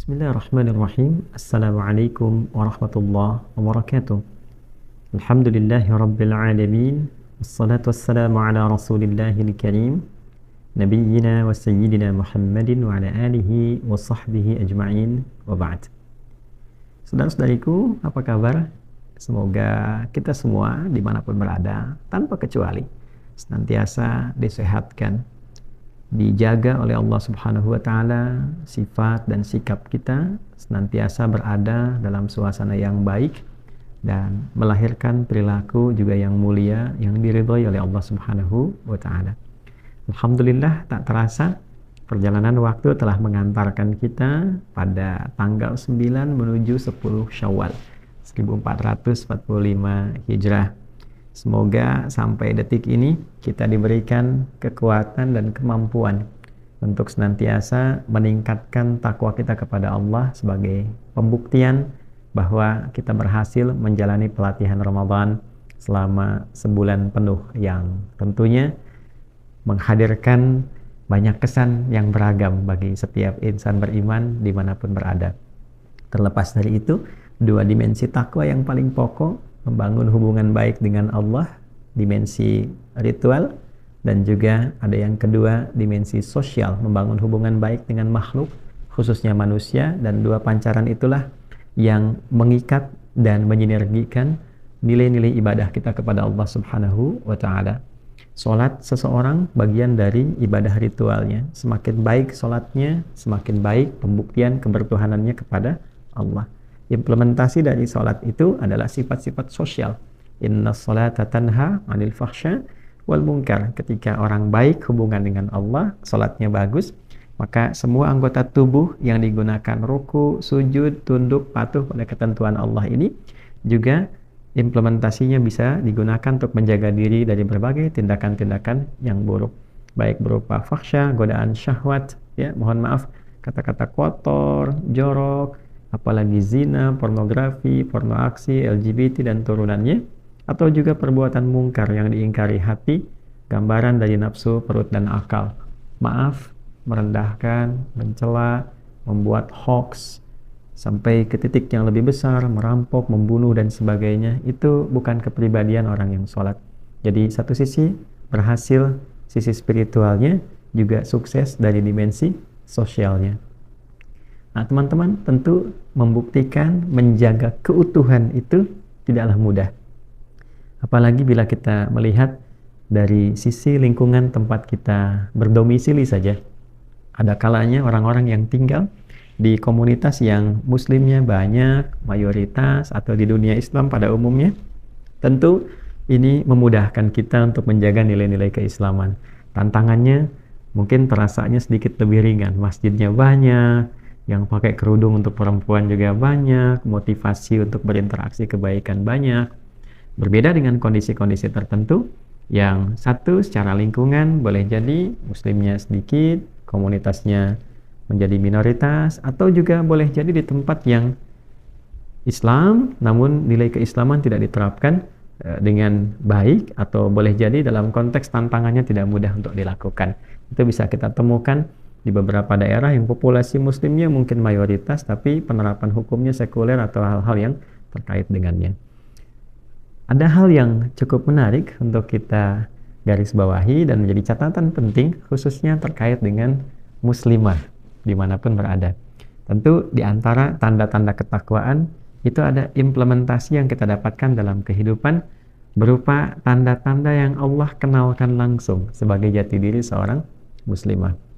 Bismillahirrahmanirrahim. Assalamualaikum warahmatullahi wabarakatuh. Alhamdulillahi rabbil alamin. Wassalatu wassalamu ala rasulillahil karim. Nabiyyina wa sayyidina Muhammadin wa ala alihi wa sahbihi ajma'in wa ba'd. Saudara-saudariku, apa kabar? Semoga kita semua dimanapun berada, tanpa kecuali, senantiasa disehatkan, dijaga oleh Allah Subhanahu wa Ta'ala, sifat dan sikap kita senantiasa berada dalam suasana yang baik dan melahirkan perilaku juga yang mulia yang diridhoi oleh Allah Subhanahu wa Ta'ala. Alhamdulillah, tak terasa perjalanan waktu telah mengantarkan kita pada tanggal 9 menuju 10 Syawal 1445 Hijrah. Semoga sampai detik ini kita diberikan kekuatan dan kemampuan untuk senantiasa meningkatkan takwa kita kepada Allah sebagai pembuktian bahwa kita berhasil menjalani pelatihan Ramadan selama sebulan penuh yang tentunya menghadirkan banyak kesan yang beragam bagi setiap insan beriman dimanapun berada. Terlepas dari itu, dua dimensi takwa yang paling pokok, membangun hubungan baik dengan Allah, dimensi ritual, dan juga ada yang kedua, dimensi sosial, membangun hubungan baik dengan makhluk, khususnya manusia, dan dua pancaran itulah yang mengikat dan menyinergikan nilai-nilai ibadah kita kepada Allah Subhanahu wa Ta'ala. Salat seseorang bagian dari ibadah ritualnya. Semakin baik salatnya, semakin baik pembuktian kebertuhanannya kepada Allah. Implementasi dari salat itu adalah sifat-sifat sosial. Inna sholata tanha 'anil fahsya wal munkar. Ketika orang baik hubungan dengan Allah, salatnya bagus, maka semua anggota tubuh yang digunakan ruku, sujud, tunduk, patuh pada ketentuan Allah ini juga implementasinya bisa digunakan untuk menjaga diri dari berbagai tindakan-tindakan yang buruk, baik berupa fahsya, godaan syahwat, ya, mohon maaf, kata-kata kotor, jorok, apalagi zina, pornografi, porno aksi, LGBT dan turunannya, atau juga perbuatan mungkar yang diingkari hati, gambaran dari nafsu, perut dan akal. Maaf, merendahkan, mencela, membuat hoax sampai ke titik yang lebih besar, merampok, membunuh dan sebagainya, itu bukan kepribadian orang yang sholat. Jadi satu sisi berhasil, sisi spiritualnya juga sukses dari dimensi sosialnya. Nah, teman-teman, tentu membuktikan menjaga keutuhan itu tidaklah mudah. Apalagi bila kita melihat dari sisi lingkungan tempat kita berdomisili saja. Ada kalanya orang-orang yang tinggal di komunitas yang muslimnya banyak, mayoritas, atau di dunia Islam pada umumnya, tentu ini memudahkan kita untuk menjaga nilai-nilai keislaman. Tantangannya mungkin terasanya sedikit lebih ringan. Masjidnya banyak, yang pakai kerudung untuk perempuan juga banyak, motivasi untuk berinteraksi kebaikan banyak. Berbeda dengan kondisi-kondisi tertentu, yang satu secara lingkungan boleh jadi muslimnya sedikit, komunitasnya menjadi minoritas, atau juga boleh jadi di tempat yang Islam, namun nilai keislaman tidak diterapkan dengan baik, atau boleh jadi dalam konteks tantangannya tidak mudah untuk dilakukan. Itu bisa kita temukan di beberapa daerah yang populasi muslimnya mungkin mayoritas, tapi penerapan hukumnya sekuler atau hal-hal yang terkait dengannya. Ada hal yang cukup menarik untuk kita garis bawahi dan menjadi catatan penting, khususnya terkait dengan muslimah dimanapun berada. Tentu di antara tanda-tanda ketakwaan itu ada implementasi yang kita dapatkan dalam kehidupan berupa tanda-tanda yang Allah kenalkan langsung sebagai jati diri seorang muslimah.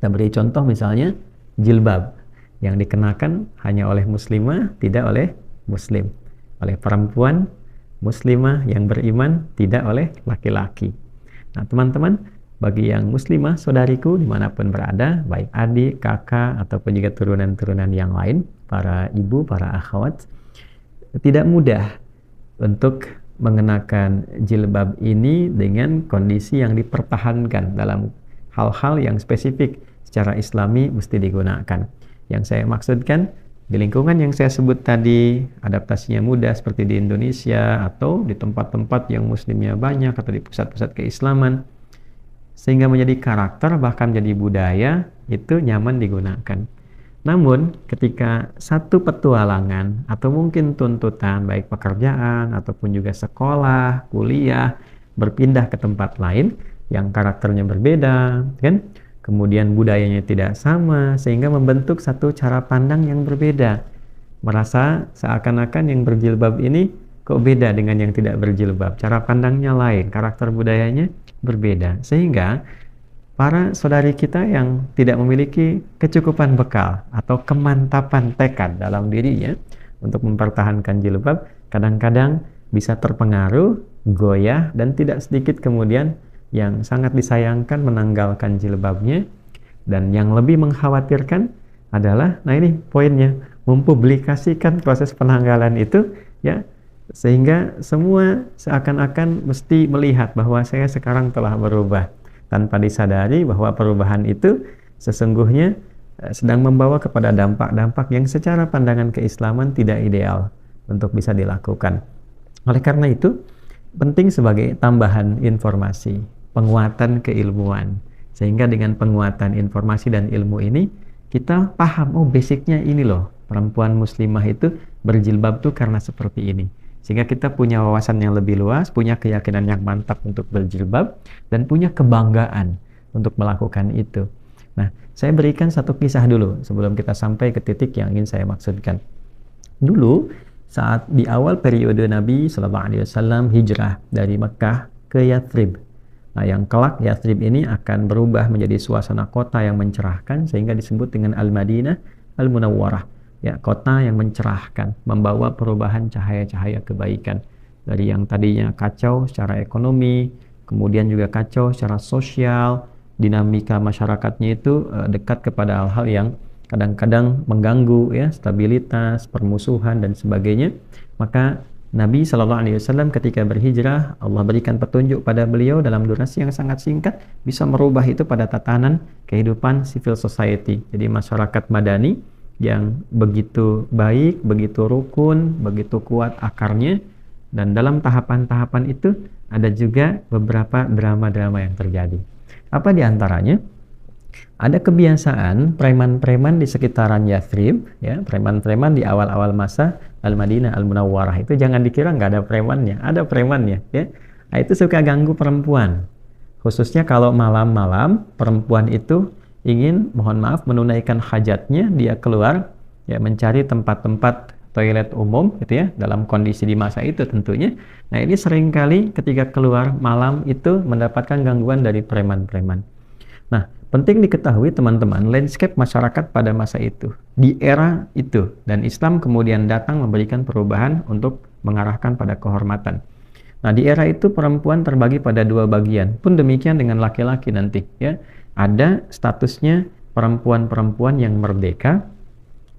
Kita beri contoh misalnya jilbab yang dikenakan hanya oleh muslimah, tidak oleh muslim, oleh perempuan muslimah yang beriman, tidak oleh laki-laki. Nah, teman-teman, bagi yang muslimah, saudariku dimanapun berada, baik adik, kakak, ataupun juga turunan-turunan yang lain, para ibu, para akhwat, tidak mudah untuk mengenakan jilbab ini dengan kondisi yang dipertahankan dalam hal-hal yang spesifik secara islami mesti digunakan. Yang saya maksudkan, di lingkungan yang saya sebut tadi, adaptasinya mudah seperti di Indonesia atau di tempat-tempat yang muslimnya banyak atau di pusat-pusat keislaman, sehingga menjadi karakter bahkan menjadi budaya, itu nyaman digunakan. Namun ketika satu petualangan atau mungkin tuntutan baik pekerjaan ataupun juga sekolah, kuliah berpindah ke tempat lain yang karakternya berbeda, kan? Kemudian budayanya tidak sama sehingga membentuk satu cara pandang yang berbeda. Merasa seakan-akan yang berjilbab ini kok beda dengan yang tidak berjilbab. Cara pandangnya lain, karakter budayanya berbeda. Sehingga para saudari kita yang tidak memiliki kecukupan bekal atau kemantapan tekad dalam dirinya untuk mempertahankan jilbab, kadang-kadang bisa terpengaruh, goyah, dan tidak sedikit kemudian yang sangat disayangkan menanggalkan jilbabnya. Dan yang lebih mengkhawatirkan adalah, nah ini poinnya, mempublikasikan proses penanggalan itu, ya, sehingga semua seakan-akan mesti melihat bahwa saya sekarang telah berubah, tanpa disadari bahwa perubahan itu sesungguhnya sedang membawa kepada dampak-dampak yang secara pandangan keislaman tidak ideal untuk bisa dilakukan. Oleh karena itu, penting sebagai tambahan informasi, penguatan keilmuan. Sehingga dengan penguatan informasi dan ilmu ini, kita paham, oh basicnya ini loh, perempuan muslimah itu berjilbab tuh karena seperti ini. Sehingga kita punya wawasan yang lebih luas, punya keyakinan yang mantap untuk berjilbab, dan punya kebanggaan untuk melakukan itu. Nah, saya berikan satu kisah dulu sebelum kita sampai ke titik yang ingin saya maksudkan. Dulu, saat di awal periode Nabi SAW hijrah dari Mekah ke Yathrib. Nah, yang kelak Yathrib ini akan berubah menjadi suasana kota yang mencerahkan, sehingga disebut dengan Al-Madinah Al-Munawwarah. Ya, kota yang mencerahkan, membawa perubahan cahaya-cahaya kebaikan. Dari yang tadinya kacau secara ekonomi, kemudian juga kacau secara sosial, dinamika masyarakatnya itu dekat kepada hal-hal yang kadang-kadang mengganggu, ya, stabilitas, permusuhan, dan sebagainya. Maka Nabi SAW ketika berhijrah, Allah berikan petunjuk pada beliau dalam durasi yang sangat singkat, bisa merubah itu pada tatanan kehidupan civil society. Jadi masyarakat madani yang begitu baik, begitu rukun, begitu kuat akarnya, dan dalam tahapan-tahapan itu ada juga beberapa drama-drama yang terjadi. Apa diantaranya? Ada kebiasaan preman-preman di sekitaran Yathrib, ya, preman-preman di awal-awal masa Al-Madinah Al-Munawwarah itu jangan dikira nggak ada premannya, ada premannya, ya. Nah, itu suka ganggu perempuan, khususnya kalau malam-malam perempuan itu ingin, mohon maaf, menunaikan hajatnya, dia keluar, ya, mencari tempat-tempat toilet umum, gitu ya, dalam kondisi di masa itu tentunya. Nah, ini seringkali ketika keluar malam itu mendapatkan gangguan dari preman-preman. Nah, penting diketahui teman-teman, landscape masyarakat pada masa itu, di era itu, dan Islam kemudian datang memberikan perubahan untuk mengarahkan pada kehormatan. Nah, di era itu perempuan terbagi pada dua bagian, pun demikian dengan laki-laki nanti, ya. Ada statusnya perempuan-perempuan yang merdeka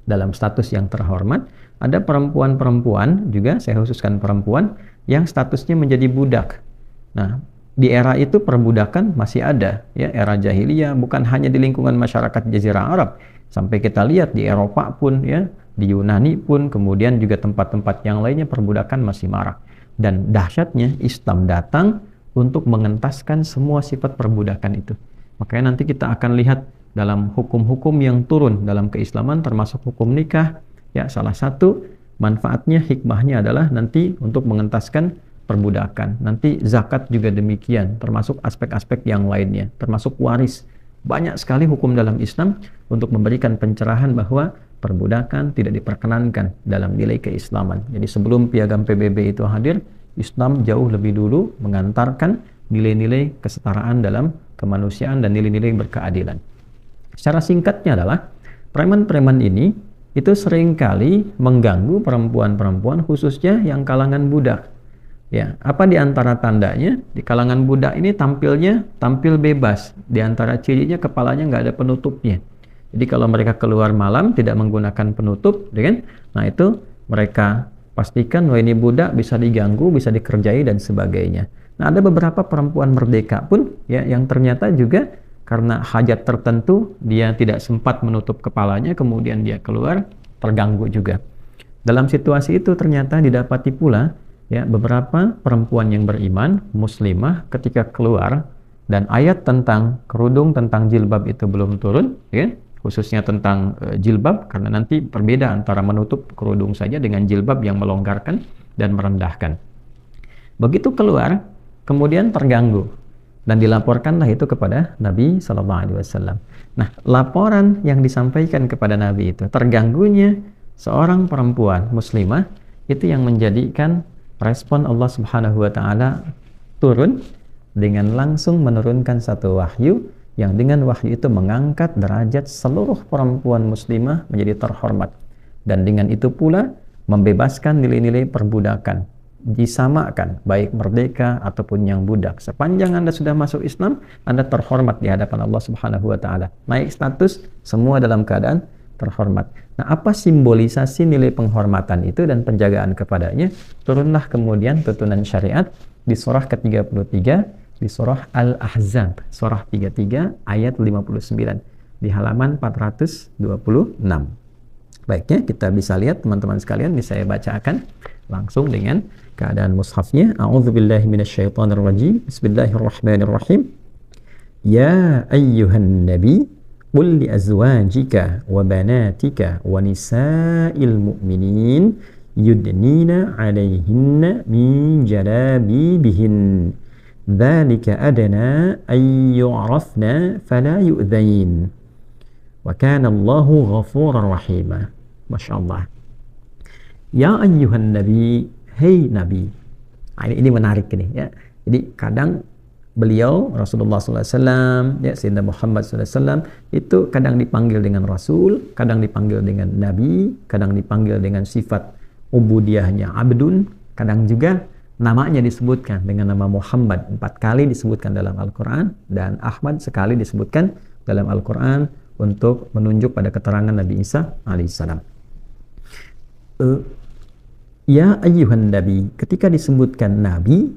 dalam status yang terhormat, ada perempuan-perempuan juga, saya khususkan perempuan, yang statusnya menjadi budak. Nah, di era itu perbudakan masih ada, ya, era jahiliyah, bukan hanya di lingkungan masyarakat Jazirah Arab, sampai kita lihat di Eropa pun, ya, di Yunani pun, kemudian juga tempat-tempat yang lainnya perbudakan masih marak. Dan dahsyatnya Islam datang untuk mengentaskan semua sifat perbudakan itu. Makanya nanti kita akan lihat dalam hukum-hukum yang turun dalam keislaman, termasuk hukum nikah, ya, salah satu manfaatnya, hikmahnya adalah nanti untuk mengentaskan perbudakan. Nanti zakat juga demikian, termasuk aspek-aspek yang lainnya, termasuk waris. Banyak sekali hukum dalam Islam untuk memberikan pencerahan bahwa perbudakan tidak diperkenankan dalam nilai keislaman. Jadi sebelum piagam PBB itu hadir, Islam jauh lebih dulu mengantarkan nilai-nilai kesetaraan dalam kemanusiaan dan nilai-nilai berkeadilan. Secara singkatnya adalah, preman-preman ini itu seringkali mengganggu perempuan-perempuan, khususnya yang kalangan budak. Ya, apa di antara tandanya? Di kalangan budak ini tampil bebas. Di antara cirinya kepalanya nggak ada penutupnya. Jadi kalau mereka keluar malam tidak menggunakan penutup, kan? Nah, itu mereka pastikan bahwa ini budak, bisa diganggu, bisa dikerjai dan sebagainya. Nah, ada beberapa perempuan merdeka pun, ya, yang ternyata juga karena hajat tertentu dia tidak sempat menutup kepalanya, kemudian dia keluar, terganggu juga. Dalam situasi itu ternyata didapati pula, ya, beberapa perempuan yang beriman, muslimah, ketika keluar dan ayat tentang kerudung, tentang jilbab itu belum turun, ya, khususnya tentang jilbab, karena nanti berbeda antara menutup kerudung saja dengan jilbab yang melonggarkan dan merendahkan. Begitu keluar, kemudian terganggu dan dilaporkanlah itu kepada Nabi Shallallahu Alaihi Wasallam. Nah, laporan yang disampaikan kepada Nabi itu, terganggunya seorang perempuan muslimah, itu yang menjadikan respon Allah Subhanahu Wa Taala turun dengan langsung menurunkan satu wahyu, yang dengan wahyu itu mengangkat derajat seluruh perempuan muslimah menjadi terhormat, dan dengan itu pula membebaskan nilai-nilai perbudakan, disamakan baik merdeka ataupun yang budak. Sepanjang Anda sudah masuk Islam, Anda terhormat di hadapan Allah Subhanahu Wa Taala, naik status, semua dalam keadaan terhormat. Nah, apa simbolisasi nilai penghormatan itu dan penjagaan kepadanya? Turunlah kemudian tuntunan syariat di surah ke-33, di surah Al-Ahzab, surah 33 ayat 59, di halaman 426. Baiknya kita bisa lihat teman-teman sekalian, bisa saya bacakan langsung dengan keadaan mushafnya. A'udzubillahi minasyaitonirrajim. Bismillahirrahmanirrahim. Ya ayyuhan nabi qul li azwajika wa banatika wa nisa'il mu'minin yudnina 'alaihinna min jalabibihin dzalika adna ay yu'rafna fala yu'dzain wa kana Allahu ghafurar rahima. Masyaallah. Ya ayyuhan nabi, hey nabi. Nah, ini menarik ini ya. Jadi kadang beliau Rasulullah SAW, ya Sayyidina Muhammad SAW itu kadang dipanggil dengan Rasul, kadang dipanggil dengan Nabi, kadang dipanggil dengan sifat ubudiyahnya abdun, kadang juga namanya disebutkan dengan nama Muhammad 4 kali disebutkan dalam Al-Quran, dan Ahmad sekali disebutkan dalam Al-Quran untuk menunjuk pada keterangan Nabi Isa alaihissalam. Ya ayyuhan nabi, ketika disebutkan nabi,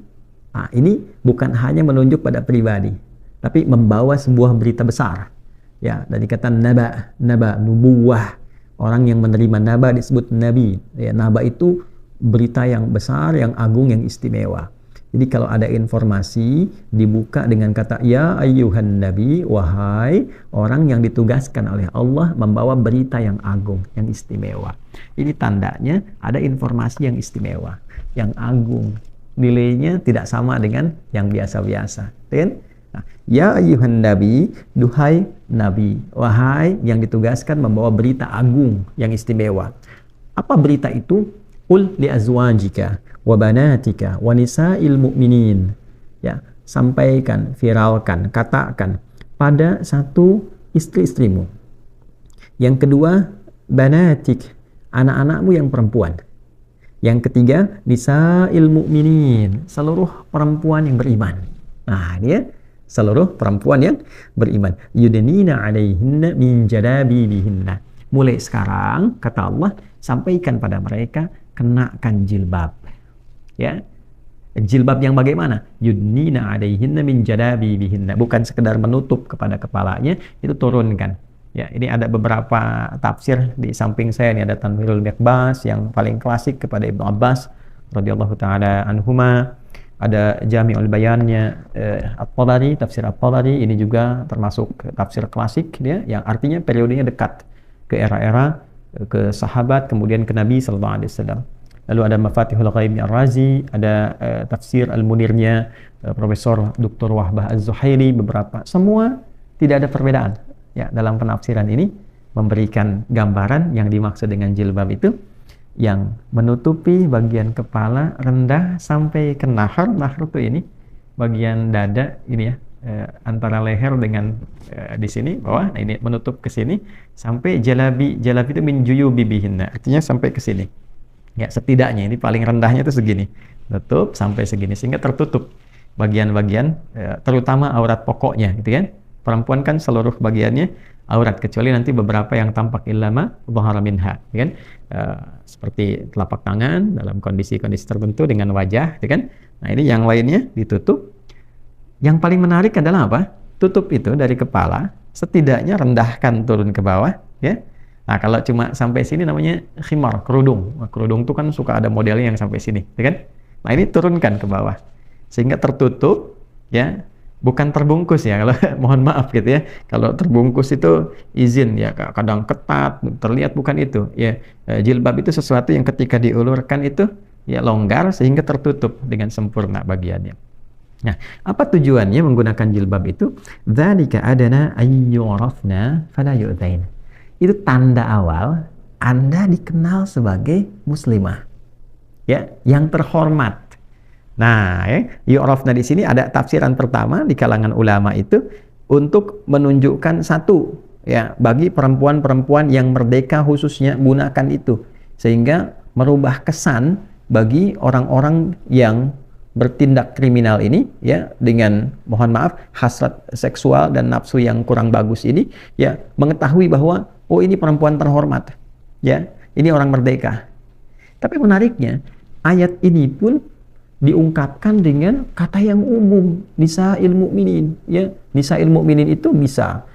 ini bukan hanya menunjuk pada pribadi, tapi membawa sebuah berita besar. Ya, dari kata naba, nubuwah. Orang yang menerima naba disebut nabi. Ya, naba itu berita yang besar, yang agung, yang istimewa. Jadi kalau ada informasi dibuka dengan kata ya ayyuhan nabi, wahai orang yang ditugaskan oleh Allah membawa berita yang agung, yang istimewa. Ini tandanya ada informasi yang istimewa, yang agung. Nilainya tidak sama dengan yang biasa-biasa. Nah, ya ayyuhan nabi, duhai nabi, wahai yang ditugaskan membawa berita agung, yang istimewa. Apa berita itu? Qul li azwajika wa banatika wa nisa'il mu'minin. Ya, sampaikan, viralkan, katakan pada satu istri-istrimu. Yang kedua, banatik, anak-anakmu yang perempuan. Yang ketiga, nisa'il mu'minin, seluruh perempuan yang beriman. Nah, dia seluruh perempuan yang beriman. Yudnina 'alaihinna min jalabibihinna. Mulai sekarang, kata Allah, sampaikan pada mereka, kenakan jilbab. Ya, jilbab yang bagaimana? Yudnina 'alaihinna min jalabibihinna, bukan sekedar menutup kepada kepalanya, itu turunkan. Ya, ini ada beberapa tafsir di samping saya. Ini ada Tanwirul Miqbas yang paling klasik kepada Ibnu Abbas radhiyallahu taala anhuma. Ada Jami'ul Bayannya At-Tabari, tafsir At-Tabari, ini juga termasuk tafsir klasik dia, yang artinya periodenya dekat ke era-era ke sahabat, kemudian ke Nabi sallallahu alaihi wasallam. Lalu ada Mafatihul Ghaib Ar-Razi, ada tafsir Al-Munirnya Profesor Dr. Wahbah Az-Zuhaili, beberapa. Semua tidak ada perbedaan. Ya, dalam penafsiran ini memberikan gambaran yang dimaksud dengan jilbab itu yang menutupi bagian kepala rendah sampai ke nahar. Nahar itu ini bagian dada ini ya, antara leher dengan di sini bawah. Nah, ini menutup ke sini sampai jalabi. Jalabi itu min juyubibihinna, artinya sampai ke sini. Ya, setidaknya ini paling rendahnya itu segini. Tutup sampai segini sehingga tertutup bagian-bagian terutama aurat pokoknya gitu kan. Perempuan kan seluruh bagiannya aurat, kecuali nanti beberapa yang tampak illama dhahara minha, kan? Seperti telapak tangan dalam kondisi-kondisi tertentu dengan wajah, kan? Nah, ini yang lainnya ditutup. Yang paling menarik adalah apa? Tutup itu dari kepala, setidaknya rendahkan turun ke bawah, ya. Nah, kalau cuma sampai sini namanya khimar, kerudung. Nah, kerudung itu kan suka ada modelnya yang sampai sini, kan? Nah, ini turunkan ke bawah sehingga tertutup, ya. bukan terbungkus ya, kalau mohon maaf gitu ya. Kalau terbungkus itu izin ya, kadang ketat, terlihat, bukan itu ya. Jilbab itu sesuatu yang ketika diulurkan itu ya longgar sehingga tertutup dengan sempurna bagiannya. Nah, apa tujuannya menggunakan jilbab itu? Dzalika adana ayyurafna fala yu'dzain. Itu tanda awal Anda dikenal sebagai muslimah. Ya, yang terhormat. Nah, yu'rafna di sini ada tafsiran pertama di kalangan ulama itu untuk menunjukkan satu ya, bagi perempuan-perempuan yang merdeka khususnya gunakan itu sehingga merubah kesan bagi orang-orang yang bertindak kriminal ini ya, dengan mohon maaf hasrat seksual dan nafsu yang kurang bagus ini ya, mengetahui bahwa oh ini perempuan terhormat ya, ini orang merdeka. Tapi menariknya ayat ini pun diungkapkan dengan kata yang umum, nisa'il mu'minin ya. Nisa'il mu'minin itu bisa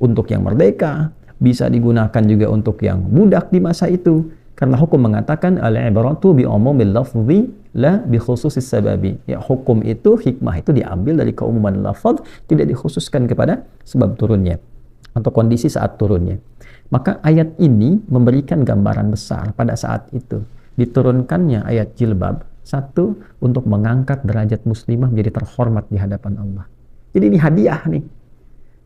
untuk yang merdeka, bisa digunakan juga untuk yang budak di masa itu, karena hukum mengatakan al-ibratu bi umumil lafzi la bi khususis sababi ya. Hukum itu, hikmah itu diambil dari keumuman lafaz, tidak dikhususkan kepada sebab turunnya atau kondisi saat turunnya. Maka ayat ini memberikan gambaran besar pada saat itu diturunkannya ayat jilbab. Satu, untuk mengangkat derajat muslimah menjadi terhormat di hadapan Allah. Jadi ini hadiah nih.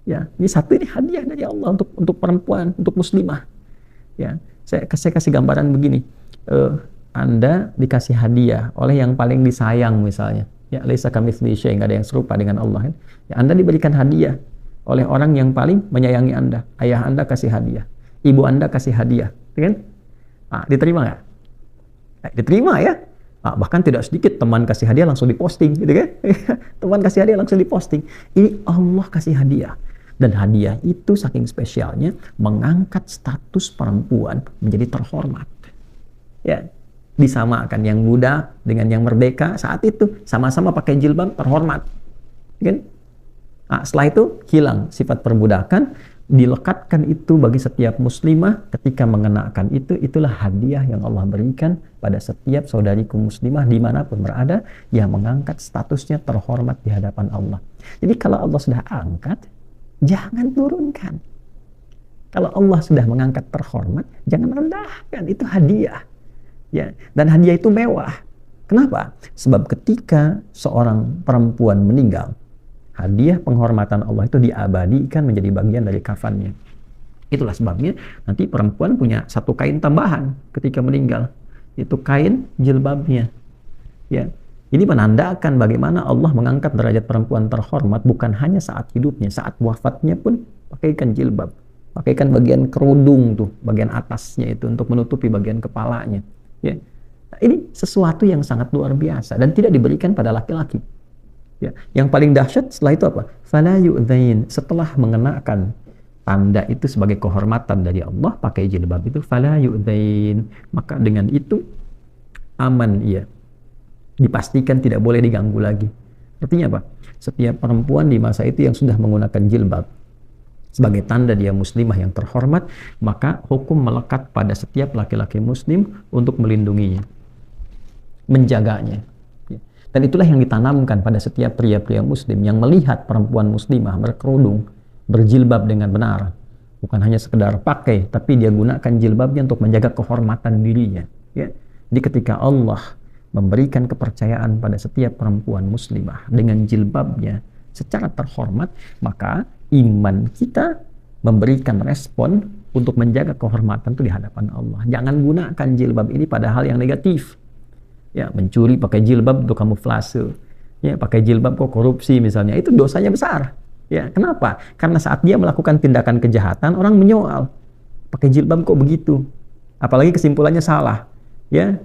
Ya, ini satu, ini hadiah dari Allah untuk perempuan, untuk muslimah. Ya, saya kasih gambaran begini. Anda dikasih hadiah oleh yang paling disayang misalnya. Ya, laisa kamitslihi syai', enggak ada yang serupa dengan Allah. Ya, Anda diberikan hadiah oleh orang yang paling menyayangi Anda. Ayah Anda kasih hadiah, ibu Anda kasih hadiah, kan? Diterima nggak? Diterima ya. Bahkan tidak sedikit teman kasih hadiah langsung diposting gitu kan. Teman kasih hadiah langsung diposting. Ini Allah kasih hadiah, dan hadiah itu saking spesialnya mengangkat status perempuan menjadi terhormat ya. Disamakan yang budak dengan yang merdeka saat itu, sama-sama pakai jilbab, terhormat kan. Setelah itu hilang sifat perbudakan, dilekatkan itu bagi setiap muslimah. Ketika mengenakan itu, itulah hadiah yang Allah berikan pada setiap saudariku muslimah dimanapun berada, yang mengangkat statusnya terhormat di hadapan Allah. Jadi kalau Allah sudah angkat, jangan turunkan. Kalau Allah sudah mengangkat terhormat, jangan rendahkan. Itu hadiah ya, dan hadiah itu mewah. Kenapa? Sebab ketika seorang perempuan meninggal, hadiah penghormatan Allah itu diabadikan menjadi bagian dari kafannya. Itulah sebabnya nanti perempuan punya satu kain tambahan ketika meninggal, itu kain jilbabnya. Ya, ini menandakan bagaimana Allah mengangkat derajat perempuan terhormat bukan hanya saat hidupnya, saat wafatnya pun pakaikan jilbab, pakaikan bagian kerudung tuh, bagian atasnya itu untuk menutupi bagian kepalanya. Ya, nah, ini sesuatu yang sangat luar biasa dan tidak diberikan pada laki-laki. Ya, yang paling dahsyat setelah itu apa? Fala yu'dzain. Setelah mengenakan tanda itu sebagai kehormatan dari Allah, pakai jilbab itu, fala yu'dzain, maka dengan itu aman ia. Dipastikan tidak boleh diganggu lagi. Artinya apa? Setiap perempuan di masa itu yang sudah menggunakan jilbab sebagai tanda dia muslimah yang terhormat, maka hukum melekat pada setiap laki-laki muslim untuk melindunginya, menjaganya. Dan itulah yang ditanamkan pada setiap pria-pria muslim yang melihat perempuan muslimah berkerudung, berjilbab dengan benar. Bukan hanya sekedar pakai, tapi dia gunakan jilbabnya untuk menjaga kehormatan dirinya. Ya. Jadi ketika Allah memberikan kepercayaan pada setiap perempuan muslimah dengan jilbabnya secara terhormat, maka iman kita memberikan respon untuk menjaga kehormatan itu di hadapan Allah. Jangan gunakan jilbab ini pada hal yang negatif. Ya, mencuri pakai jilbab untuk kamuflase. Ya, pakai jilbab kok korupsi misalnya, itu dosanya besar. Ya, kenapa? Karena saat dia melakukan tindakan kejahatan, orang menyoal, pakai jilbab kok begitu? Apalagi kesimpulannya salah. Ya,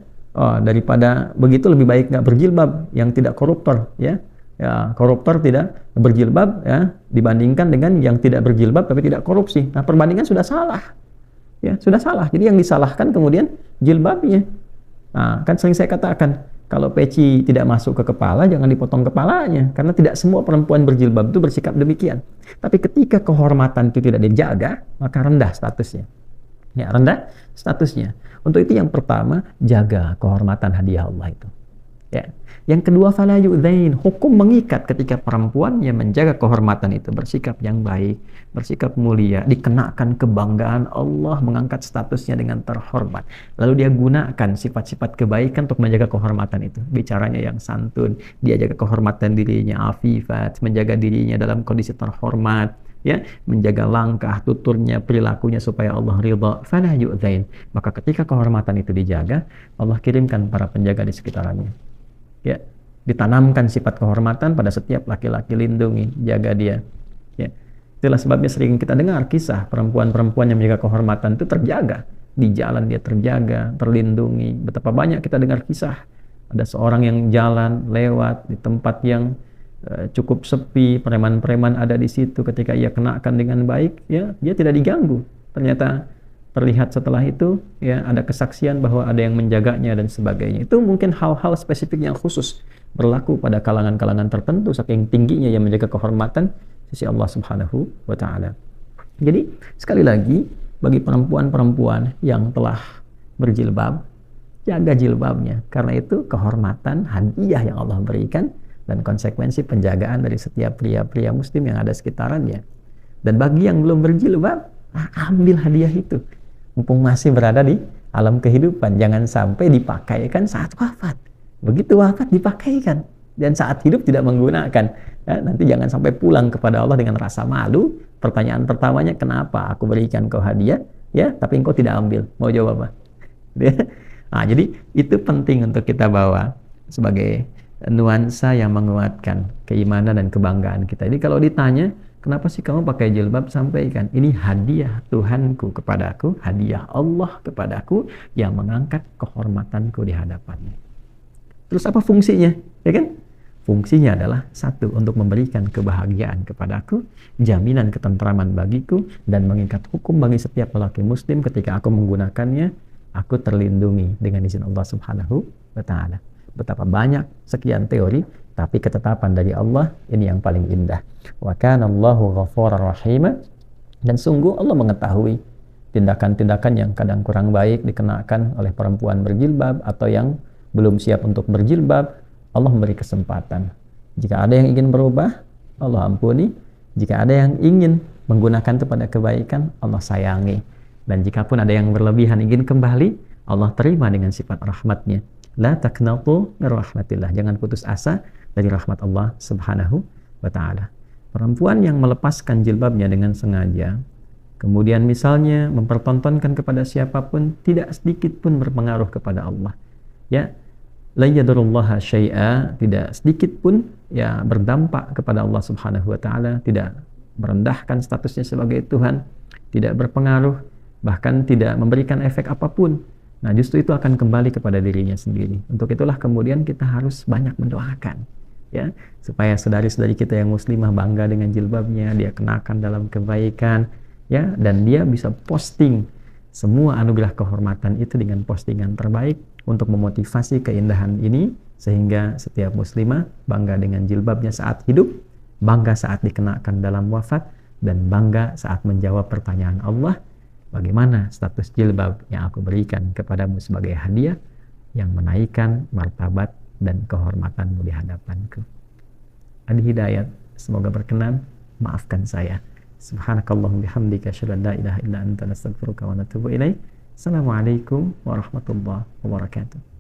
daripada begitu lebih baik nggak berjilbab, yang tidak koruptor. Ya, koruptor tidak berjilbab ya, dibandingkan dengan yang tidak berjilbab tapi tidak korupsi. Nah, perbandingan sudah salah. Ya, sudah salah. Jadi yang disalahkan kemudian jilbabnya. Nah, kan sering saya katakan, kalau peci tidak masuk ke kepala, jangan dipotong kepalanya. Karena tidak semua perempuan berjilbab itu bersikap demikian. Tapi ketika kehormatan itu tidak dijaga, maka rendah statusnya. Ya, rendah statusnya. Untuk itu yang pertama, jaga kehormatan hadiah Allah itu. Ya. Yang kedua, fala yu'dzain, hukum mengikat ketika perempuan yang menjaga kehormatan itu bersikap yang baik, bersikap mulia, dikenakan kebanggaan Allah, mengangkat statusnya dengan terhormat. Lalu dia gunakan sifat-sifat kebaikan untuk menjaga kehormatan itu. Bicaranya yang santun, dia jaga kehormatan dirinya, afifat, menjaga dirinya dalam kondisi terhormat, ya, menjaga langkah, tuturnya, perilakunya supaya Allah ridha. Fala yu'dzain. Maka ketika kehormatan itu dijaga, Allah kirimkan para penjaga di sekitarnya. Ya, ditanamkan sifat kehormatan pada setiap laki-laki, lindungi, jaga dia. Ya, itulah sebabnya sering kita dengar kisah perempuan-perempuan yang menjaga kehormatan itu terjaga di jalan, dia terjaga, terlindungi. Betapa banyak kita dengar kisah ada seorang yang jalan lewat di tempat yang cukup sepi, preman-preman ada di situ, ketika ia kenakan dengan baik, ya, dia tidak diganggu. Ternyata terlihat setelah itu, ya, ada kesaksian bahwa ada yang menjaganya dan sebagainya. Itu mungkin hal-hal spesifik yang khusus berlaku pada kalangan-kalangan tertentu, saking tingginya yang menjaga kehormatan sisi Allah Subhanahu wa Ta'ala. Jadi sekali lagi, bagi perempuan-perempuan yang telah berjilbab, jaga jilbabnya, karena itu kehormatan, hadiah yang Allah berikan dan konsekuensi penjagaan dari setiap pria-pria muslim yang ada sekitarannya. Dan bagi yang belum berjilbab, ambil hadiah itu mumpung masih berada di alam kehidupan. Jangan sampai dipakaikan saat wafat. Begitu wafat dipakaikan, dan saat hidup tidak menggunakan. Ya, nanti jangan sampai pulang kepada Allah dengan rasa malu. Pertanyaan pertamanya, kenapa aku berikan kau hadiah, ya, tapi engkau tidak ambil? Mau jawab apa? Nah, jadi itu penting untuk kita bawa sebagai nuansa yang menguatkan keimanan dan kebanggaan kita. Jadi kalau ditanya, kenapa sih kamu pakai jilbab? Sampaikan, ini hadiah Tuhanku kepadaku, hadiah Allah kepadaku yang mengangkat kehormatanku di hadapannya. Terus apa fungsinya? Ya kan? Fungsinya adalah satu, untuk memberikan kebahagiaan kepadaku, jaminan ketentraman bagiku, dan mengikat hukum bagi setiap lelaki muslim ketika aku menggunakannya, aku terlindungi dengan izin Allah Subhanahu wa Ta'ala. Betapa banyak sekian teori, tapi ketetapan dari Allah ini yang paling indah. Wa kana Allahu ghafurar rahim. Dan sungguh Allah mengetahui tindakan-tindakan yang kadang kurang baik dikenakan oleh perempuan berjilbab atau yang belum siap untuk berjilbab. Allah memberi kesempatan. Jika ada yang ingin berubah, Allah ampuni. Jika ada yang ingin menggunakan itu pada kebaikan, Allah sayangi. Dan jika pun ada yang berlebihan ingin kembali, Allah terima dengan sifat rahmatnya. La taqnatu min rahmatillah. Jangan putus asa dari rahmat Allah Subhanahu wa Ta'ala. Perempuan yang melepaskan jilbabnya dengan sengaja, kemudian misalnya mempertontonkan kepada siapapun, tidak sedikit pun berpengaruh kepada Allah. Ya, la yadurullaha syai'a, tidak sedikit pun ya berdampak kepada Allah Subhanahu wa Ta'ala, tidak merendahkan statusnya sebagai Tuhan, tidak berpengaruh, bahkan tidak memberikan efek apapun. Nah, justru itu akan kembali kepada dirinya sendiri. Untuk itulah kemudian kita harus banyak mendoakan, ya, supaya saudari-saudari kita yang muslimah bangga dengan jilbabnya, dia kenakan dalam kebaikan, ya, dan dia bisa posting semua anugerah kehormatan itu dengan postingan terbaik untuk memotivasi keindahan ini, sehingga setiap muslimah bangga dengan jilbabnya saat hidup, bangga saat dikenakan dalam wafat, dan bangga saat menjawab pertanyaan Allah, bagaimana status jilbab yang aku berikan kepadamu sebagai hadiah yang menaikkan martabat dan kehormatanmu di hadapanku. Adi Hidayat, semoga berkenan, maafkan saya. Subhanakallahumma bihamdika asyhadu an la ilaha illa anta, nastaghfiruka wa natubu ilaik. Assalamualaikum warahmatullahi wabarakatuh.